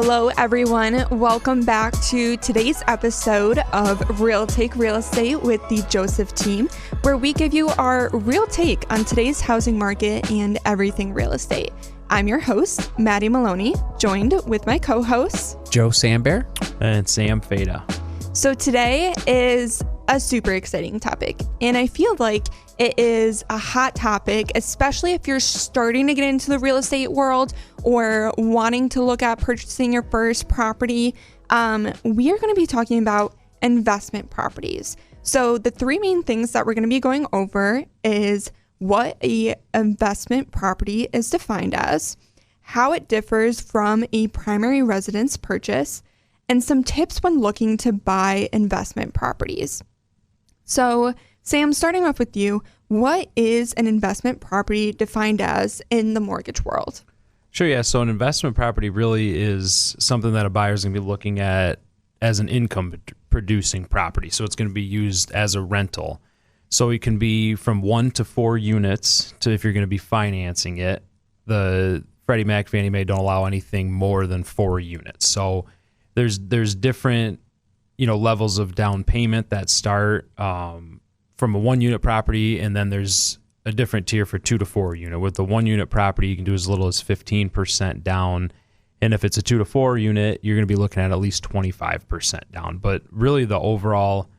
Hello, everyone. Welcome back to today's episode of Real Take Real Estate with the Joseph team, where we give you our real take on today's housing market and everything real estate. I'm your host, Maddie Maloney, joined with my co-hosts, Joe Sambear and Sam Fada. So today is a super exciting topic, and I feel like it is a hot topic, especially if you're starting to get into the real estate world or wanting to look at purchasing your first property. We are going to be talking about investment properties. So the three main things that we're going to be going over is what a investment property is defined as, how it differs from a primary residence purchase, and some tips when looking to buy investment properties. So, Sam, starting off with you, what is an investment property defined as in the mortgage world? Sure, yeah. So an investment property really is something that a buyer is going to be looking at as an income-producing property. So it's going to be used as a rental. So it can be from 1 to 4 units to if you're going to be financing it. The Freddie Mac, Fannie Mae don't allow anything more than 4 units. So there's different levels of down payment that start from a 1-unit property, and then there's a different tier for 2 to 4 unit. With the 1-unit property, you can do as little as 15% down, and if it's a 2 to 4 unit, you're going to be looking at least 25% down. But really, the overall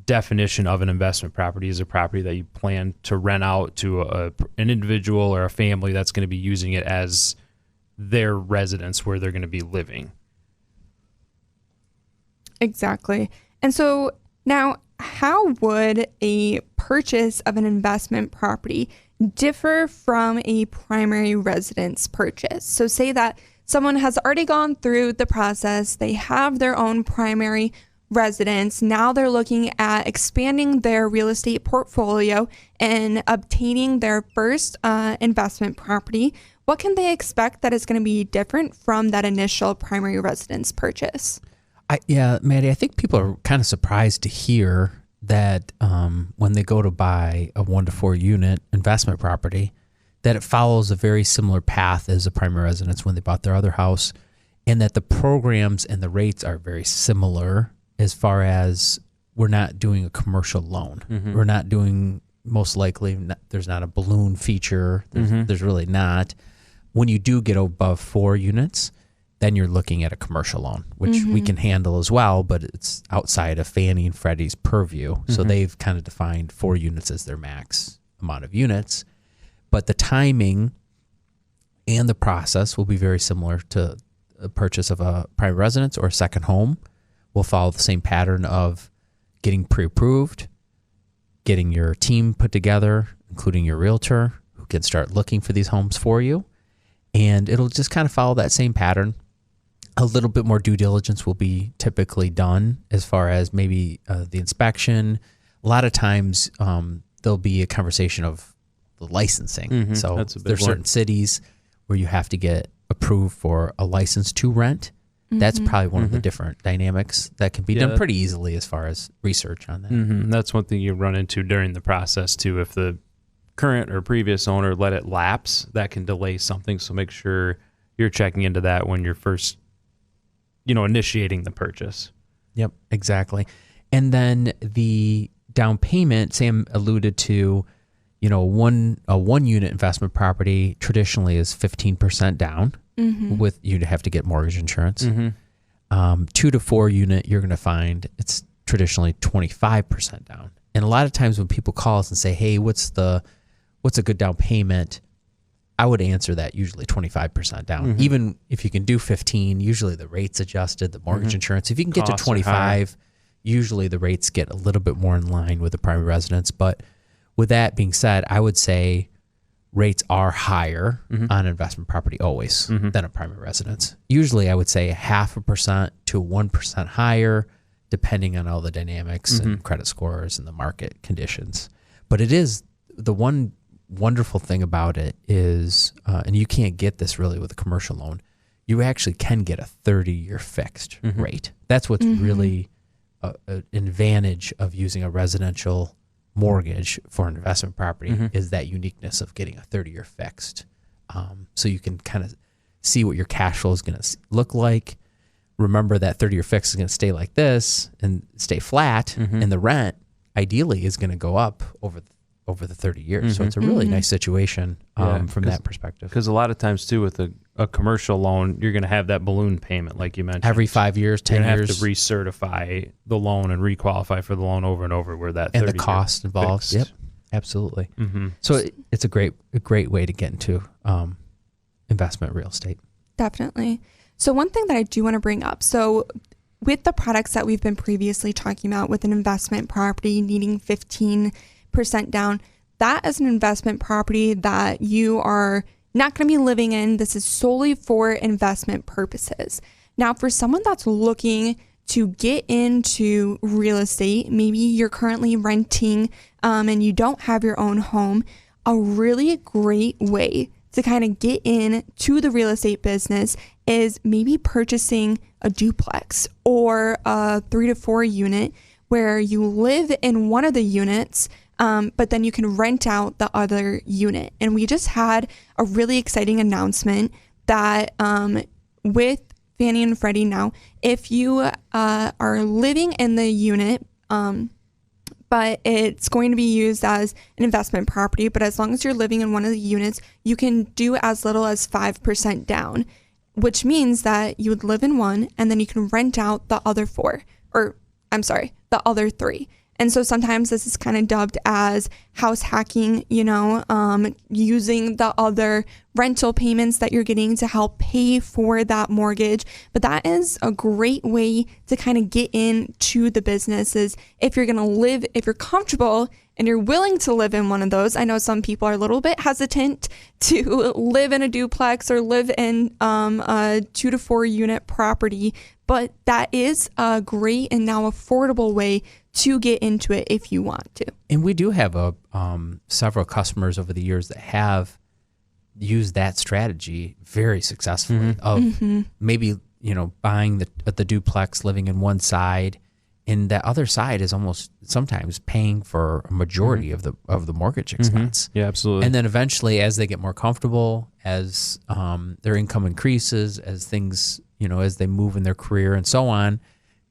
definition of an investment property is a property that you plan to rent out to an individual or a family that's going to be using it as their residence where they're going to be living. Exactly. And so now, how would a purchase of an investment property differ from a primary residence purchase? So say that someone has already gone through the process, they have their own primary residence, now they're looking at expanding their real estate portfolio and obtaining their first investment property. What can they expect that is going to be different from that initial primary residence purchase? Maddie, I think people are kind of surprised to hear that when they go to buy a 1 to 4 unit investment property, that it follows a very similar path as a primary residence when they bought their other house, and that the programs and the rates are very similar as far as we're not doing a commercial loan. Mm-hmm. We're not doing, most likely, there's not a balloon feature. There's really not. When you do get above 4 units, then you're looking at a commercial loan, which we can handle as well, but it's outside of Fannie and Freddie's purview. So they've kind of defined 4 units as their max amount of units. But the timing and the process will be very similar to a purchase of a private residence or a second home. We'll follow the same pattern of getting pre-approved, getting your team put together, including your realtor, who can start looking for these homes for you. And it'll just kind of follow that same pattern. A little bit more due diligence will be typically done as far as maybe the inspection. A lot of times there'll be a conversation of the licensing. So there's certain cities where you have to get approved for a license to rent. That's probably one of the different dynamics that can be done pretty easily as far as research on that. That's one thing you run into during the process too. If the current or previous owner let it lapse, that can delay something. So make sure you're checking into that when you're first initiating the purchase. Yep, exactly. And then the down payment, Sam alluded to, a 1 unit investment property traditionally is 15% down. With you'd have to get mortgage insurance. 2 to 4 unit, you're going to find it's traditionally 25% down. And a lot of times when people call us and say, "Hey, what's a good down payment?" I would answer that usually 25% down. Even if you can do 15, usually the rate's adjusted, the mortgage insurance. If you can get Costs to 25, usually the rates get a little bit more in line with the primary residence. But with that being said, I would say rates are higher on investment property always than a primary residence. Usually I would say 0.5% to 1% higher, depending on all the dynamics and credit scores and the market conditions. But it is the one wonderful thing about it is, and you can't get this really with a commercial loan, you actually can get a 30-year fixed rate. That's what's really an advantage of using a residential mortgage for an investment property is that uniqueness of getting a 30-year fixed. So you can kind of see what your cash flow is going to look like. remember that 30-year fix is going to stay like this and stay flat, and the rent ideally is going to go up over the 30 years. So it's a really nice situation from that perspective. Because a lot of times too, with a commercial loan, you're going to have that balloon payment, like you mentioned. Every 5 years, 10 you're years. Have to recertify the loan and requalified for the loan over and over, where that and the cost involved. Fixed. Yep, absolutely. So it's a great way to get into investment real estate. Definitely. So one thing that I do want to bring up, so with the products that we've been previously talking about, with an investment property needing 15% down, that is an investment property that you are not going to be living in. This is solely for investment purposes. Now, for someone that's looking to get into real estate, maybe you're currently renting and you don't have your own home, a really great way to kind of get into the real estate business is maybe purchasing a duplex or a 3 to 4 unit where you live in one of the units, but then you can rent out the other unit. And we just had a really exciting announcement that with Fannie and Freddie now, if you are living in the unit, but it's going to be used as an investment property, but as long as you're living in one of the units, you can do as little as 5% down, which means that you would live in one and then you can rent out the other the other 3. And so sometimes this is kind of dubbed as house hacking, using the other rental payments that you're getting to help pay for that mortgage. But that is a great way to kind of get into the businesses. If you're comfortable and you're willing to live in one of those. I know some people are a little bit hesitant to live in a duplex or live in a 2 to 4 unit property, but that is a great and now affordable way to get into it if you want to. And we do have several customers over the years that have used that strategy very successfully of maybe, buying the duplex, living in one side, and that other side is almost sometimes paying for a majority of the mortgage expense. Yeah, absolutely. And then eventually, as they get more comfortable, as their income increases, as things, as they move in their career and so on,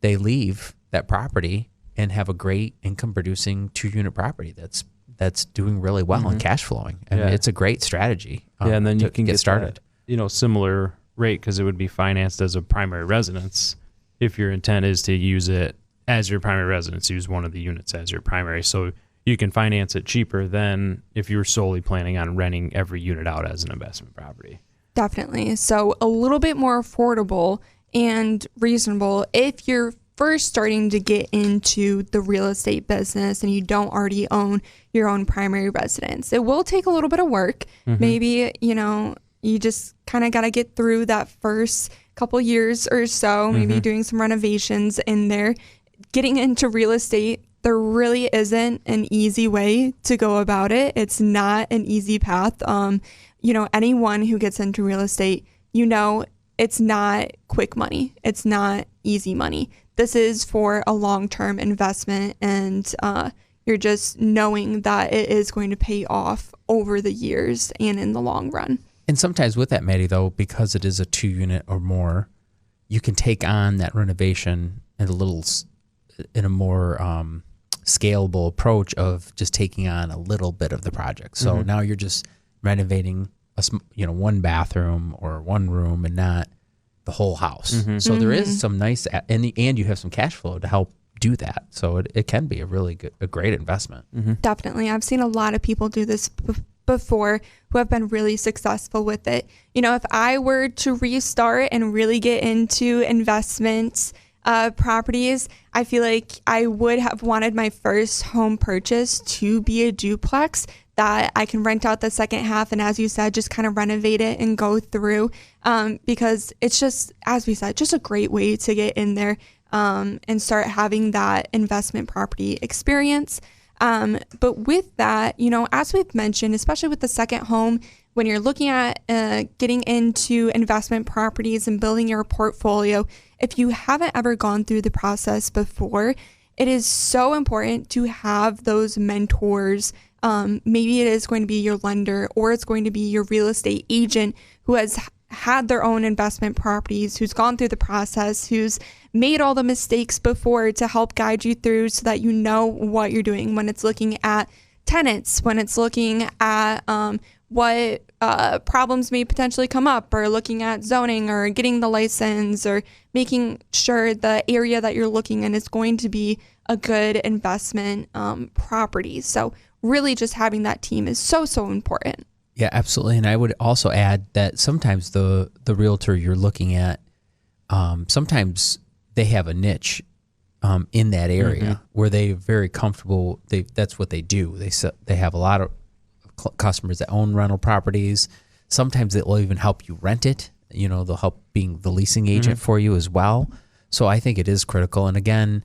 they leave that property and have a great income producing 2-unit property that's doing really well and cash flowing. And it's a great strategy. And then you can get started. That, similar rate, because it would be financed as a primary residence. If your intent is to use it as your primary residence, use one of the units as your primary. So you can finance it cheaper than if you were solely planning on renting every unit out as an investment property. Definitely. So a little bit more affordable and reasonable if you're first starting to get into the real estate business and you don't already own your own primary residence. It will take a little bit of work. Maybe, you just kind of got to get through that first couple years or so, maybe doing some renovations in there. Getting into real estate, there really isn't an easy way to go about it. It's not an easy path. Anyone who gets into real estate, it's not quick money. It's not easy money. This is for a long-term investment, and you're just knowing that it is going to pay off over the years and in the long run. And sometimes with that, Maddie, though, because it is a 2-unit or more, you can take on that renovation in a more scalable approach of just taking on a little bit of the project. So now you're just renovating one bathroom or one room and not the whole house. So there is some nice, and you have some cash flow to help do that. So it can be a great investment. Definitely. I've seen a lot of people do this before who have been really successful with it. If I were to restart and really get into investments, properties, I feel like I would have wanted my first home purchase to be a duplex that I can rent out the second half, and as you said, just kind of renovate it and go through, because it's just, as we said, just a great way to get in there and start having that investment property experience. But with that, as we've mentioned, especially with the second home, when you're looking at getting into investment properties and building your portfolio, if you haven't ever gone through the process before, it is so important to have those mentors. Maybe it is going to be your lender, or it's going to be your real estate agent who has had their own investment properties, who's gone through the process, who's made all the mistakes before to help guide you through so that you know what you're doing when it's looking at tenants, when it's looking at what problems may potentially come up, or looking at zoning or getting the license, or making sure the area that you're looking in is going to be a good investment property. So really just having that team is so important. Yeah, absolutely. And I would also add that sometimes the realtor you're looking at, sometimes they have a niche in that area where they're very comfortable. That's what they do. They have a lot of customers that own rental properties. Sometimes they'll even help you rent it. They'll help being the leasing agent for you as well. So I think it is critical. And again,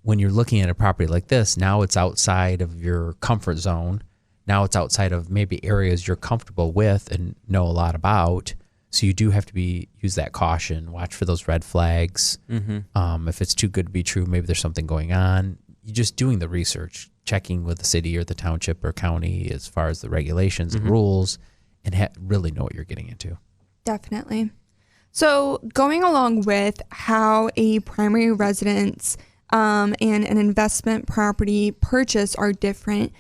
when you're looking at a property like this, now it's outside of your comfort zone. Now it's outside of maybe areas you're comfortable with and know a lot about. So you do have to use that caution, watch for those red flags. If it's too good to be true, maybe there's something going on. You're just doing the research, checking with the city or the township or county as far as the regulations and rules, and really know what you're getting into. Definitely. So going along with how a primary residence and an investment property purchase are different,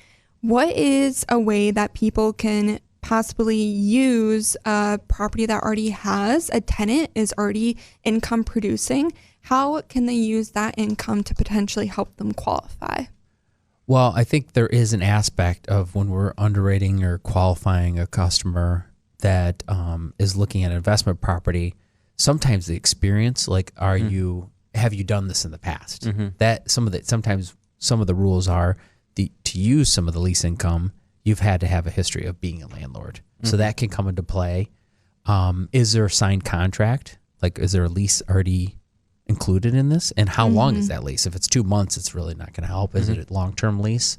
what is a way that people can possibly use a property that already has a tenant, is already income producing? How can they use that income to potentially help them qualify? Well, I think there is an aspect of when we're underwriting or qualifying a customer that is looking at an investment property, sometimes the experience, like, have you done this in the past? That sometimes some of the rules are to use some of the lease income, you've had to have a history of being a landlord. So that can come into play. Is there a signed contract? Like, is there a lease already included in this? And how long is that lease? If it's 2 months, it's really not going to help. Is it a long-term lease?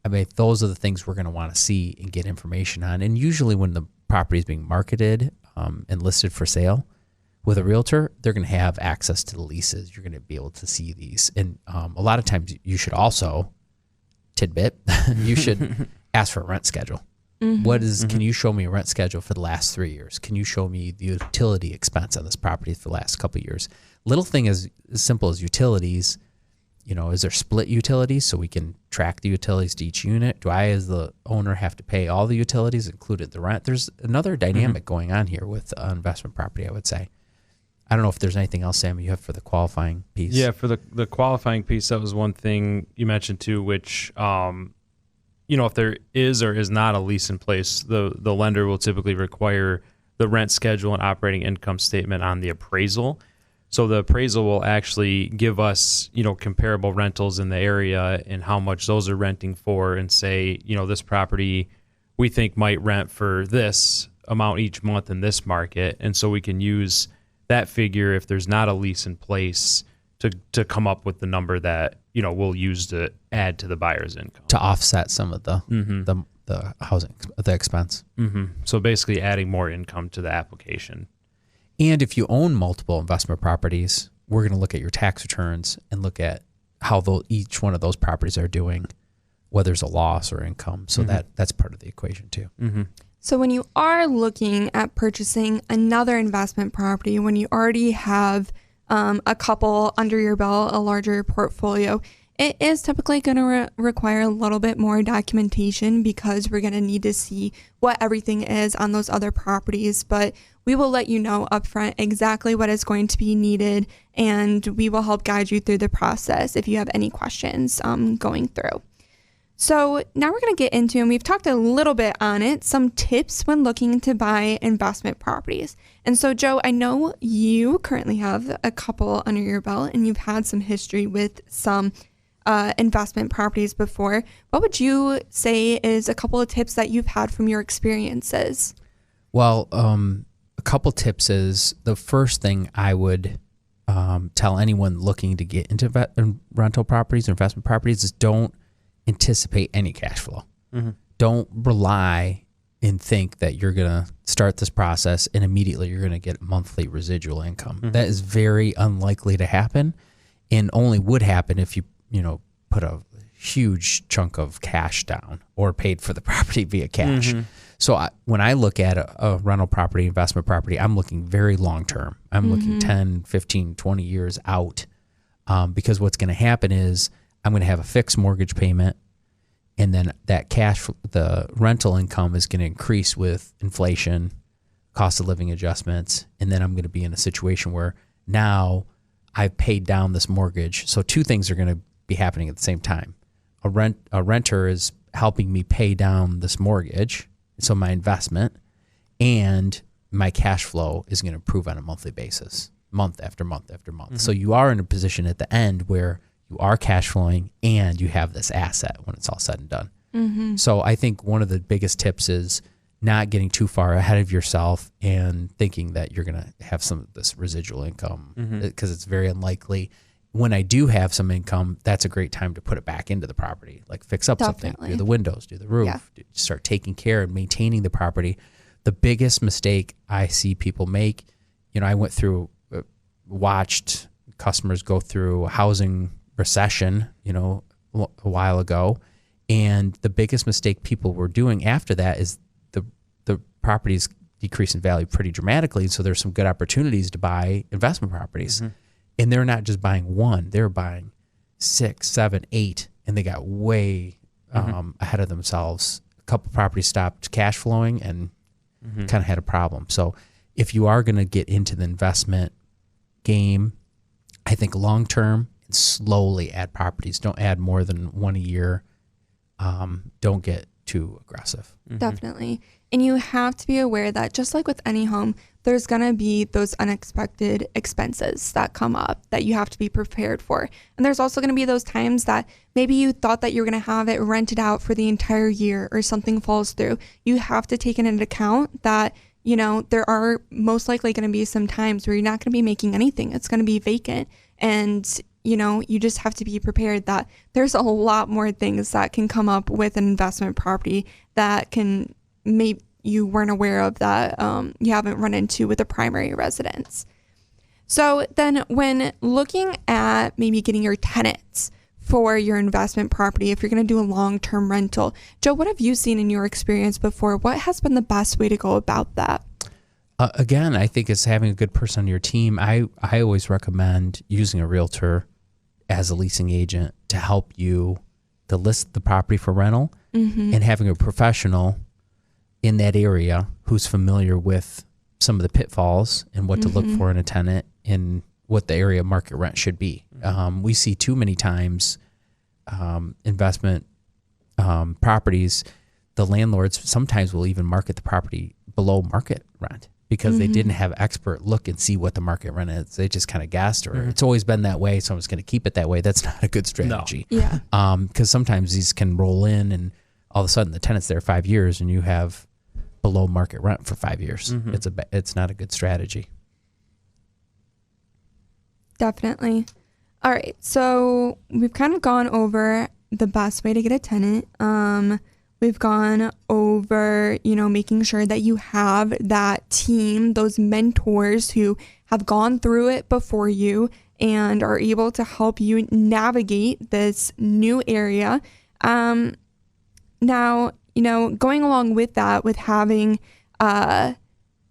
I mean, those are the things we're going to want to see and get information on. And usually when the property is being marketed and listed for sale with a realtor, they're going to have access to the leases. You're going to be able to see these. And a lot of times you should also, you should ask for a rent schedule. Can you show me a rent schedule for the last 3 years? Can you show me the utility expense on this property for the last couple of years? Little thing as simple as utilities, is there split utilities so we can track the utilities to each unit? Do I, as the owner, have to pay all the utilities, included the rent? There's another dynamic going on here with investment property, I would say. I don't know if there's anything else, Sam, you have for the qualifying piece. Yeah, for the qualifying piece, that was one thing you mentioned too, which if there is or is not a lease in place, the lender will typically require the rent schedule and operating income statement on the appraisal. So the appraisal will actually give us, comparable rentals in the area and how much those are renting for, and say, this property we think might rent for this amount each month in this market. And so we can use that figure, if there's not a lease in place, to come up with the number that we'll use to add to the buyer's income to offset some of the housing, the expense. So basically adding more income to the application. And if you own multiple investment properties, we're going to look at your tax returns and look at how each one of those properties are doing, whether there's a loss or income. So that's part of the equation too. So when you are looking at purchasing another investment property, when you already have a couple under your belt, a larger portfolio, it is typically going to require a little bit more documentation, because we're going to need to see what everything is on those other properties. But we will let you know upfront exactly what is going to be needed, and we will help guide you through the process if you have any questions going through. So now we're going to get into, and we've talked a little bit on it, some tips when looking to buy investment properties. And so, Joe, I know you currently have a couple under your belt, and you've had some history with some investment properties before. What would you say is a couple of tips that you've had from your experiences? Well, a couple tips is, the first thing I would tell anyone looking to get into rental properties or investment properties is don't anticipate any cash flow. Don't rely and think that you're going to start this process and immediately you're going to get monthly residual income. That is very unlikely to happen, and only would happen if you put a huge chunk of cash down or paid for the property via cash. So when I look at a rental property, investment property, I'm looking very long term. I'm looking 10, 15, 20 years out, because what's going to happen is I'm going to have a fixed mortgage payment, and then that the rental income is going to increase with inflation, cost of living adjustments, and then I'm going to be in a situation where now I've paid down this mortgage. So two things are going to be happening at the same time. A renter is helping me pay down this mortgage, so my investment, and my cash flow is going to improve on a monthly basis, month after month after month. So you are in a position at the end where you are cash flowing and you have this asset when it's all said and done. So I think one of the biggest tips is not getting too far ahead of yourself and thinking that you're going to have some of this residual income, because it's very unlikely. When I do have some income, that's a great time to put it back into the property, like fix up something, do the windows, do the roof, start taking care and maintaining the property. The biggest mistake I see people make, I went through, watched customers go through a housing recession, a while ago. And the biggest mistake people were doing after that is the properties decrease in value pretty dramatically. So there's some good opportunities to buy investment properties. And they're not just buying one, they're buying 6, 7, 8, and they got way ahead of themselves. A couple properties stopped cash flowing and kind of had a problem. So if you are going to get into the investment game, I think long term, and slowly add properties. Don't add more than one a year. Don't get too aggressive. Definitely. And you have to be aware that just like with any home, there's going to be those unexpected expenses that come up that you have to be prepared for. And there's also going to be those times that maybe you thought that you're going to have it rented out for the entire year or something falls through. You have to take it into account that, there are most likely going to be some times where you're not going to be making anything. It's going to be vacant. And you just have to be prepared that there's a lot more things that can come up with an investment property that can maybe you weren't aware of that you haven't run into with a primary residence. So then when looking at maybe getting your tenants for your investment property, if you're going to do a long-term rental, Joe, what have you seen in your experience before? What has been the best way to go about that? Again, I think it's having a good person on your team. I always recommend using a realtor as a leasing agent to help you to list the property for rental, and having a professional in that area who's familiar with some of the pitfalls and what to look for in a tenant and what the area market rent should be. We see too many times investment properties, the landlords sometimes will even market the property below market rent because they didn't have expert look and see what the market rent is. They just kind of guessed, or it's always been that way, so I'm just going to keep it that way. That's not a good strategy. No. Yeah. Because sometimes these can roll in and all of a sudden the tenant's there 5 years and you have below market rent for 5 years. It's not a good strategy. Definitely. All right. So we've kind of gone over the best way to get a tenant. We've gone over, making sure that you have that team, those mentors who have gone through it before you and are able to help you navigate this new area. Now, going along with that, with having a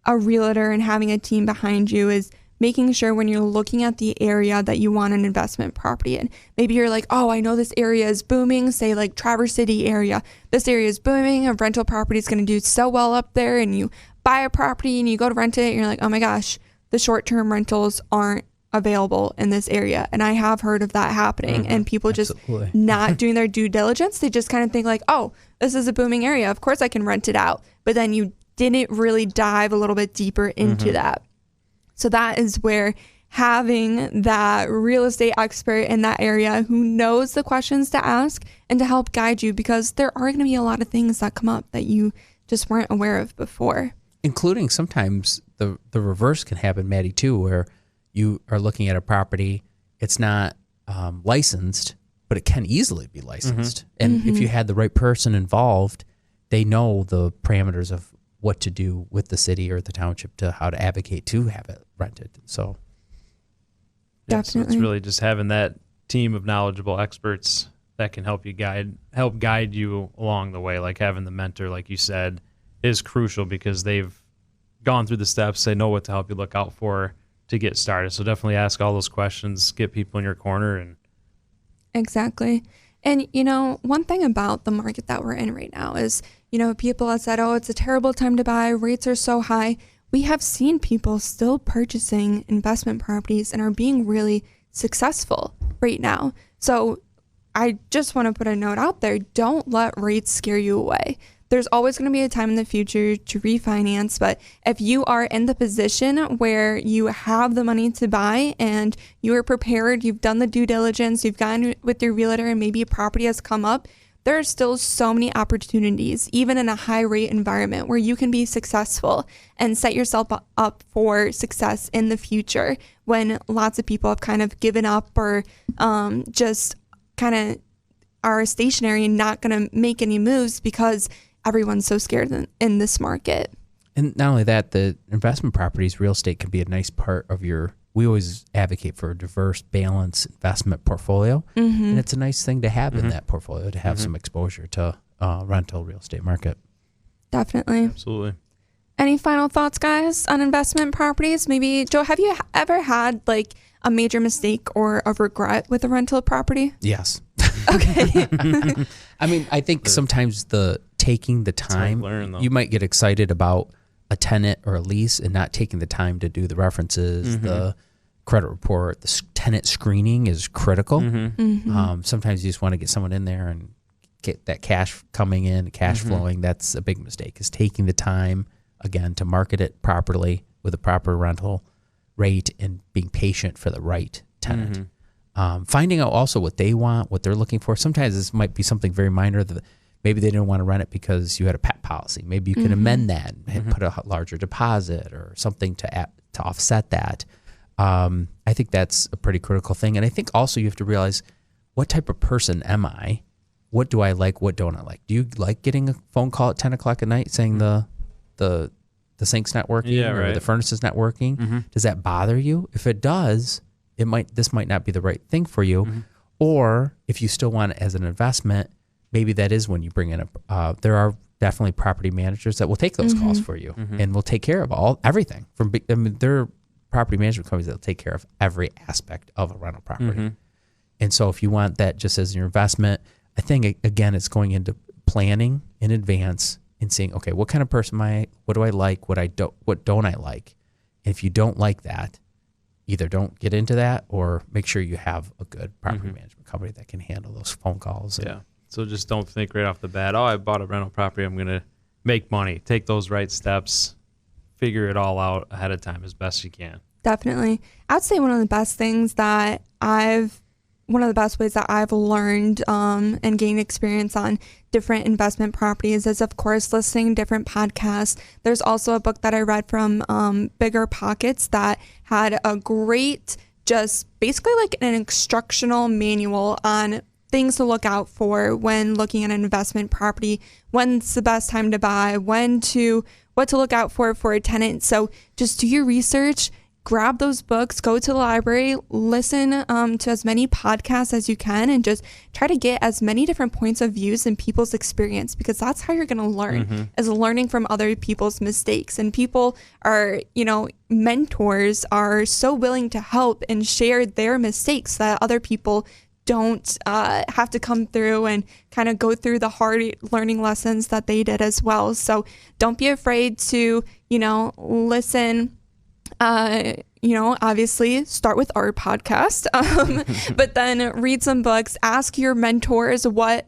realtor and having a team behind you, is making sure when you're looking at the area that you want an investment property in. Maybe you're like, oh, I know this area is booming, say like Traverse City area. This area is booming. A rental property is going to do so well up there. And you buy a property and you go to rent it and you're like, oh my gosh, the short-term rentals aren't available in this area. And I have heard of that happening and people just not doing their due diligence. They just kind of think like, oh, this is a booming area. Of course I can rent it out. But then you didn't really dive a little bit deeper into that. So that is where having that real estate expert in that area who knows the questions to ask and to help guide you, because there are going to be a lot of things that come up that you just weren't aware of before. Including sometimes the reverse can happen, Maddie, too, where you are looking at a property, it's not licensed, but it can easily be licensed. And if you had the right person involved, they know the parameters of what to do with the city or the township to how to advocate to have it rented. So definitely, so it's really just having that team of knowledgeable experts that can help guide you along the way, like having the mentor, like you said, is crucial because they've gone through the steps. They know what to help you look out for to get started. So definitely ask all those questions, get people in your corner. And Exactly. And, one thing about the market that we're in right now is, people have said, oh, it's a terrible time to buy. Rates are so high. We have seen people still purchasing investment properties and are being really successful right now. So I just want to put a note out there. Don't let rates scare you away. There's always going to be a time in the future to refinance, but if you are in the position where you have the money to buy and you are prepared, you've done the due diligence, you've gone with your realtor and maybe a property has come up, there are still so many opportunities, even in a high rate environment, where you can be successful and set yourself up for success in the future when lots of people have kind of given up or just kind of are stationary and not going to make any moves because everyone's so scared in this market. And not only that, the investment properties, real estate can be a nice part of we always advocate for a diverse, balanced investment portfolio. And it's a nice thing to have in that portfolio, to have some exposure to rental real estate market. Definitely. absolutely. Any final thoughts, guys, on investment properties? Maybe, Joe, have you ever had like a major mistake or a regret with a rental property? Yes. Okay. I mean, I think sometimes taking the time, you might get excited about a tenant or a lease and not taking the time to do the references, the credit report, the tenant screening is critical. Sometimes you just want to get someone in there and get that cash coming in, cash flowing. That's a big mistake, is taking the time, again, to market it properly with a proper rental rate and being patient for the right tenant. Finding out also what they want, what they're looking for. Sometimes this might be something very minor that maybe they didn't want to rent it because you had a pet policy. Maybe you can amend that and put a larger deposit or something to offset that. I think that's a pretty critical thing. And I think also you have to realize, what type of person am I? What do I like? What don't I like? Do you like getting a phone call at 10 o'clock at night saying the sink's not working or the furnace is not working? Does that bother you? If it does, this might not be the right thing for you. Or if you still want it as an investment, maybe that is when you bring in there are definitely property managers that will take those calls for you and will take care of everything. There are property management companies that will take care of every aspect of a rental property. And so if you want that just as your investment, I think, again, it's going into planning in advance and seeing, okay, what kind of person am I? What do I like? What don't I like? And if you don't like that, either don't get into that or make sure you have a good property management company that can handle those phone calls. So just don't think right off the bat, oh, I bought a rental property, I'm going to make money. Take those right steps, figure it all out ahead of time as best you can. Definitely. I'd say one of the best ways that I've learned and gained experience on different investment properties is, of course, listening to different podcasts. There's also a book that I read from Bigger Pockets that had a great, just basically like an instructional manual on things to look out for when looking at an investment property, when's the best time to buy, what to look out for a tenant. So just do your research. Grab those books, go to the library, listen to as many podcasts as you can, and just try to get as many different points of views and people's experience, because that's how you're going to learn, is learning from other people's mistakes. And people are, mentors are so willing to help and share their mistakes that other people don't have to come through and kind of go through the hard learning lessons that they did as well. So don't be afraid to, listen. Obviously start with our podcast, but then read some books, ask your mentors what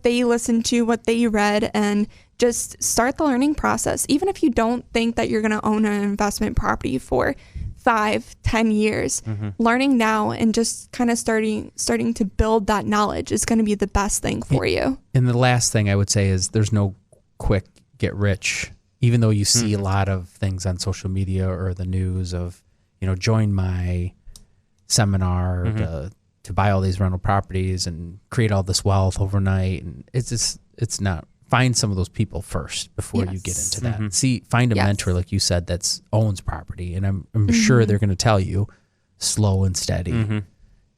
they listened to, what they read, and just start the learning process. Even if you don't think that you're going to own an investment property for 5-10 years, learning now and just kind of starting to build that knowledge is going to be the best thing for you. And the last thing I would say is there's no quick get rich. Even though you see a lot of things on social media or the news of, join my seminar to buy all these rental properties and create all this wealth overnight. And it's not. Find some of those people first before you get into that. Find a mentor, like you said, that owns property. And I'm sure they're going to tell you slow and steady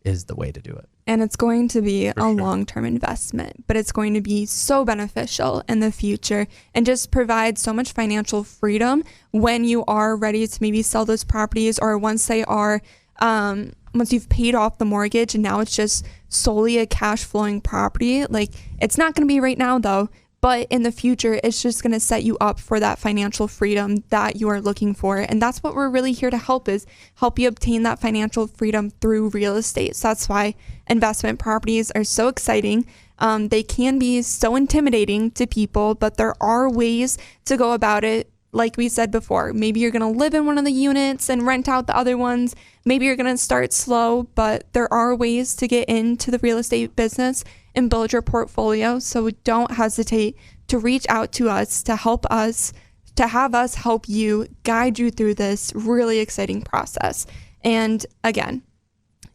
is the way to do it. And it's going to be For sure. long-term investment, but it's going to be so beneficial in the future and just provide so much financial freedom when you are ready to maybe sell those properties, or once they are, once you've paid off the mortgage and now it's just solely a cash flowing property. Like, it's not going to be right now though, but in the future, it's just going to set you up for that financial freedom that you are looking for. And that's what we're really here to help you obtain that financial freedom through real estate. So that's why investment properties are so exciting. They can be so intimidating to people, but there are ways to go about it. Like we said before, maybe you're going to live in one of the units and rent out the other ones. Maybe you're going to start slow, but there are ways to get into the real estate business and build your portfolio. So don't hesitate to reach out to us to help us, to have us help you, guide you through this really exciting process. And again,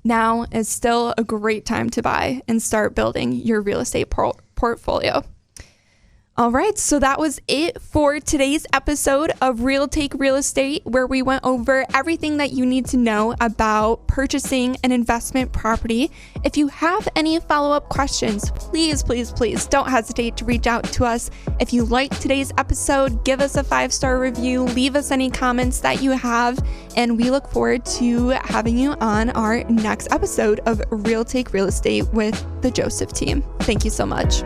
now is still a great time to buy and start building your real estate portfolio. All right, so that was it for today's episode of Real Take Real Estate, where we went over everything that you need to know about purchasing an investment property. If you have any follow-up questions, please don't hesitate to reach out to us. If you liked today's episode, give us a 5-star review, leave us any comments that you have, and we look forward to having you on our next episode of Real Take Real Estate with the Joseph team. Thank you so much.